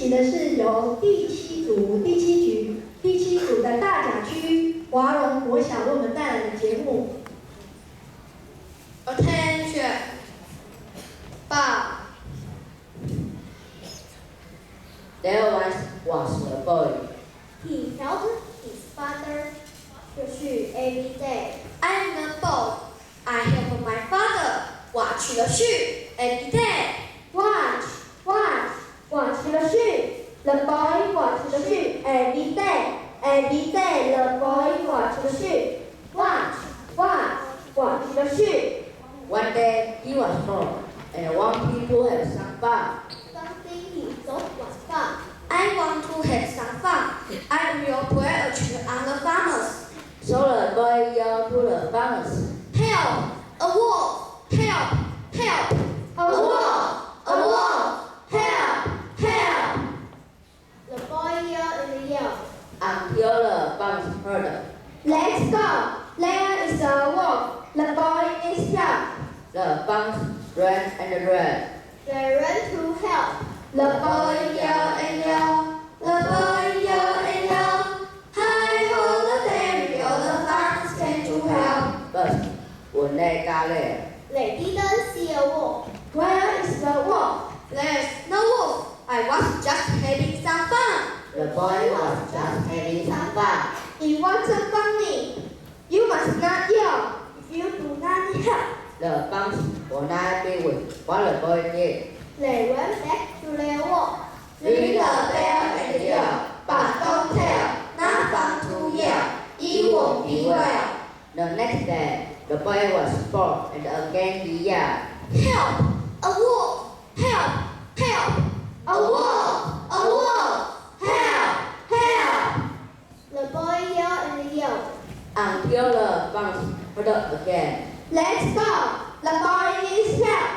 行的是由第七组的大甲区华荣国小为我们带来的节目。Attention! 爸。There once was a boy. He helped his father to shoot every day. I'm the boy. I help my father watch the sheep every day. Watch the sheep. The boy watch the sheep every day. Every day the boy watch the sheep. Watch the sheep. One day he was home and one people had some fun. Something he thought was fun. I want to have some fun. I will play a trick on the farmers. So the boy yelled to the farmers, Help! A wolf! Help! Help! A wolf! Help! The boy yelled and yelled. until the farmers heard it. Let's go. There is a wolf. The boy needs help. The farmers ran and ran. They ran to help. The boy yelled and yelled. The boy yelled and yelled. Hi ho the dairy, all the farmers came to help. But when they got there, They didn't see a wolf. Where is the wolf? There's no wolf. I was just having some fun. the boy was just having some fun. It wasn't funny. You must not yell if you do not need help. The farmers were not happy with what the boy did. They went back to their work. Ring the bell and yell, but don't tell, not fun to yell. It won't be well. The next day, the boy was bored and again he yelled, Help! A wolf! Help! Help! A wolf! Help! The boy yelled and yelled. until the farmers heard it again. Let's go. The boy needs help.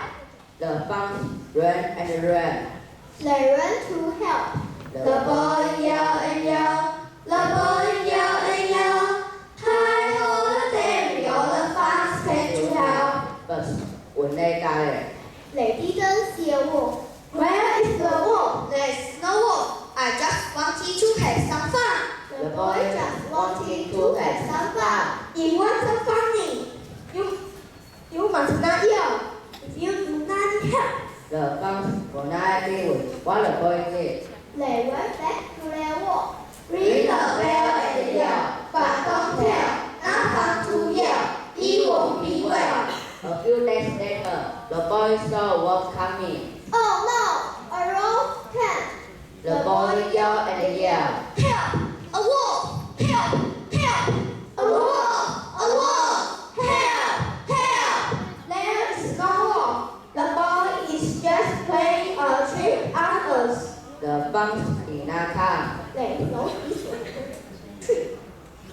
The farmers ran and ran. They ran to help. The boy yelled and yelled. The boy yelled and yelled. Hi ho the dairy, all the farmers came to help. But when they got there, They didn't see a wolf. Where is the wolf? There's no wolf. I just wanted to have some fun. The boy just wanted to have some fun. It wasn't funny. You must not yell if you do not need help. the farmers were not happy with what the boy did. They went back to their work. Ring the bell and yell, but don't tell. Not fun to yell. It won't be well. A few days later, the boy saw a wolf coming. Oh no! A wolf came. The boy yelled and yelled. Help! A wolf! Help! Help! A wolf! Help! There is no wolf. The boy is just playing a trick on us. The farmers did not come. They thought it was a trick.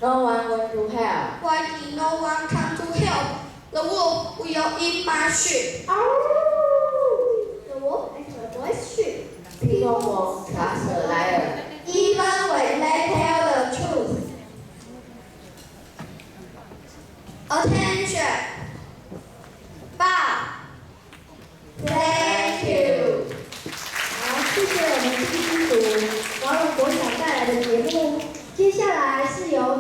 No one went to help. Why did no one come to help? The wolf will eat my sheep. The wolf ate the boy's sheep. People won't trust a liar. Even when they tell the truth. Attention! 爸。Thank you. 好，谢谢我们第一组华荣国小带来的节目。接下来是由